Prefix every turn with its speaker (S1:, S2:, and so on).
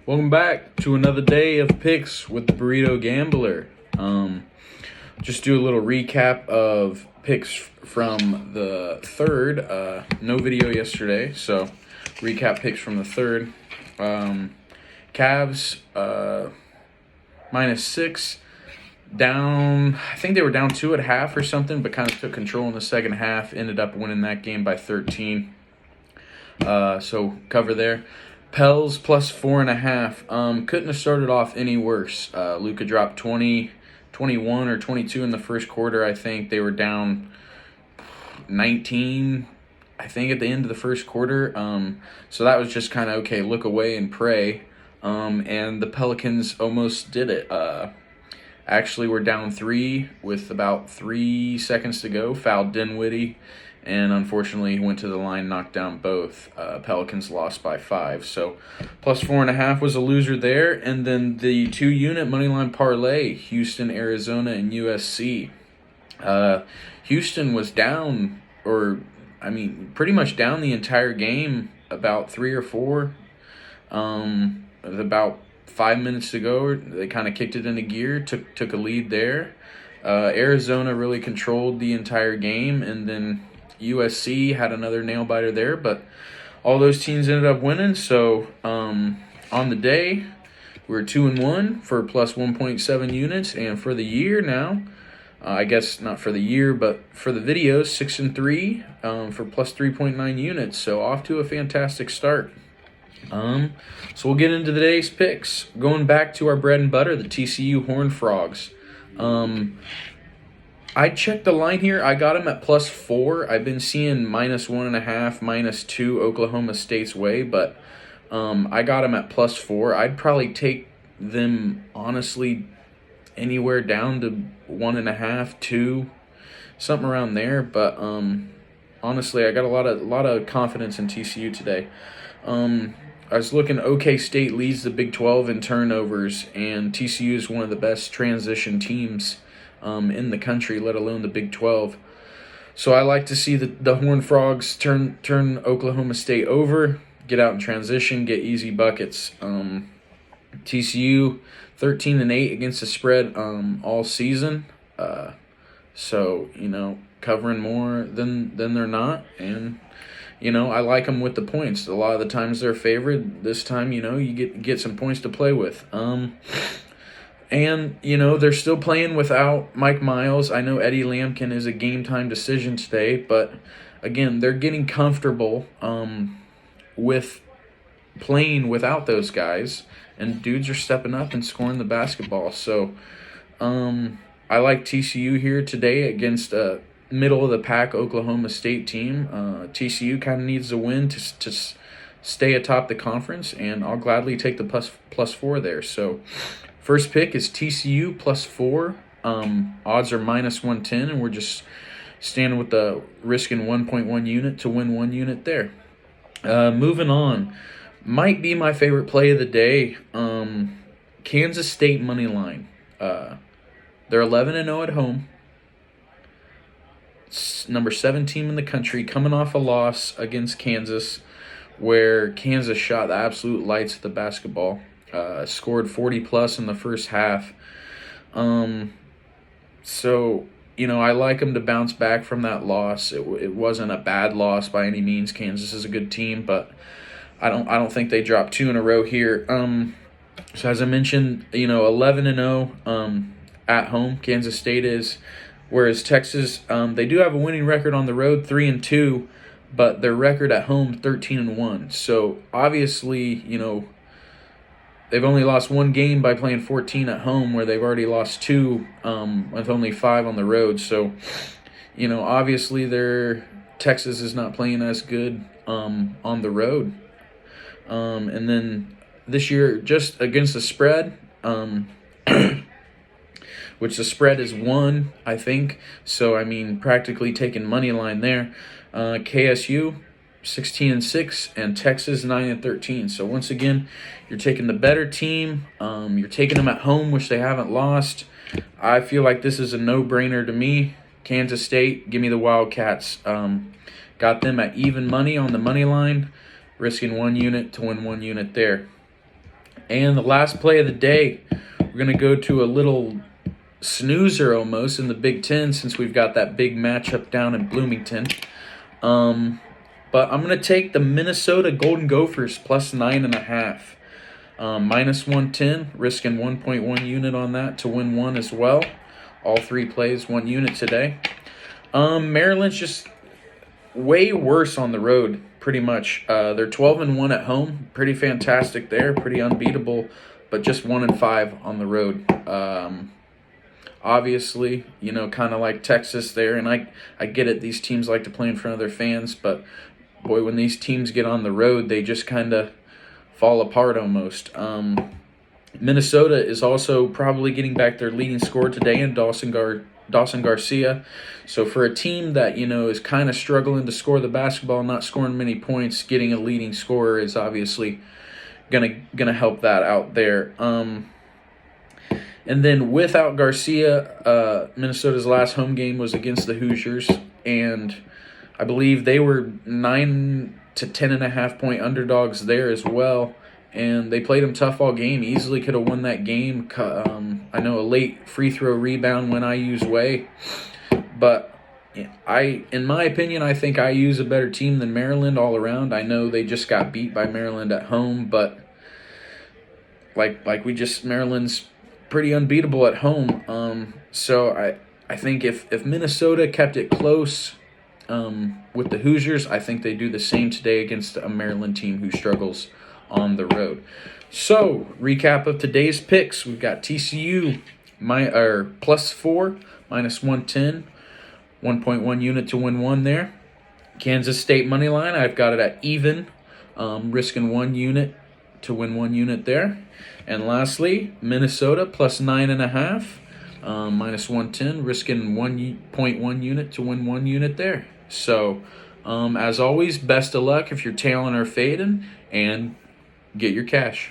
S1: Welcome back to another day of picks with the Burrito Gambler. Just do a little recap of picks from the third. No video yesterday, so recap picks from the third. Cavs -6, down. I think they were down 2 at half or something, but kind of took control in the second half. Ended up winning that game by 13. So cover there. Pels +4.5. Couldn't have started off any worse. Luka dropped 20, 21 or 22 in the first quarter. I think they were down 19, I think, at the end of the first quarter. So that was just kind of, okay, look away and pray. And the Pelicans almost did it. Actually, we're down 3 with about 3 seconds to go. Fouled Dinwiddie. And unfortunately, he went to the line, knocked down both. Pelicans lost by 5. So +4.5 was a loser there. And then the 2-unit moneyline parlay, Houston, Arizona, and USC. Houston was down, pretty much down the entire game, about 3 or 4. With about 5 minutes to go, they kind of kicked it into gear, took a lead there. Arizona really controlled the entire game, and then USC had another nail biter there, but all those teams ended up winning. So on the day, we're 2-1 for +1.7 units, and for the year now, I guess not for the year, but for the videos, 6-3 for +3.9 units. So off to a fantastic start. So we'll get into today's picks. Going back to our bread and butter, the TCU Horned Frogs. I checked the line here. I got them at +4. I've been seeing -1.5, -2 Oklahoma State's way, but I got them at +4. I'd probably take them, honestly, anywhere down to 1.5, 2, something around there. But honestly, I got a lot of confidence in TCU today. I was looking. OK State leads the Big 12 in turnovers, and TCU is one of the best transition teams in the country, let alone the Big 12. So I like to see the Horned Frogs turn Oklahoma State over, get out in transition, get easy buckets. TCU 13-8 against the spread all season. So covering more than they're not, and I like them with the points. A lot of the times they're favored. This time, you get some points to play with. And, they're still playing without Mike Miles. I know Eddie Lampkin is a game-time decision today, but, again, they're getting comfortable with playing without those guys, and dudes are stepping up and scoring the basketball. So I like TCU here today against a middle-of-the-pack Oklahoma State team. TCU kind of needs a win to stay atop the conference, and I'll gladly take the +4 there. So first pick is TCU +4. Odds are -110, and we're just standing with the risking 1.1 unit to win 1 unit there. Moving on, might be my favorite play of the day. Kansas State money line. They're 11-0 at home. Number 7 team in the country, coming off a loss against Kansas, where Kansas shot the absolute lights of the basketball. Scored 40+ in the first half. So, I like them to bounce back from that loss. It wasn't a bad loss by any means. Kansas is a good team, but I don't think they dropped 2 in a row here. So as I mentioned, 11-0 at home, Kansas State is, whereas Texas, they do have a winning record on the road, 3-2, but their record at home, 13-1. So obviously, they've only lost 1 game by playing 14 at home, where they've already lost 2 with only 5 on the road. So, obviously Texas is not playing as good on the road. And then this year, just against the spread, which the spread is 1, I think. So, practically taking money line there. KSU 16-6, and Texas 9-13. So once again, you're taking the better team. You're taking them at home, which they haven't lost. I feel like this is a no-brainer to me. Kansas State, give me the Wildcats. Got them at even money on the money line, risking 1 unit to win 1 unit there. And the last play of the day, we're going to go to a little snoozer almost in the Big Ten since we've got that big matchup down in Bloomington. But I'm going to take the Minnesota Golden Gophers plus 9.5. Minus 110, risking 1.1 unit on that to win one as well. All three plays 1 unit today. Maryland's just way worse on the road, pretty much. They're 12-1 at home, pretty fantastic there, pretty unbeatable, but just 1-5 on the road. Obviously, kind of like Texas there, and I get it. These teams like to play in front of their fans, but boy, when these teams get on the road, they just kind of fall apart almost. Minnesota is also probably getting back their leading scorer today in Dawson Garcia. So for a team that, is kind of struggling to score the basketball, not scoring many points, getting a leading scorer is obviously gonna help that out there. And then without Garcia, Minnesota's last home game was against the Hoosiers, and I believe they were 9 to 10.5 point underdogs there as well. And they played them tough all game. Easily could have won that game. I know a late free throw rebound went IU's way. But in my opinion, I think IU's a better team than Maryland all around. I know they just got beat by Maryland at home, but Maryland's pretty unbeatable at home. So I think if Minnesota kept it close with the Hoosiers, I think they do the same today against a Maryland team who struggles on the road. So, recap of today's picks. We've got TCU plus 4, minus 110, 1.1 unit to win one there. Kansas State money line, I've got it at even, risking 1 unit to win 1 unit there. And lastly, Minnesota plus 9.5, minus 110, risking 1.1 unit to win 1 unit there. So, as always, best of luck if you're tailing or fading, and get your cash.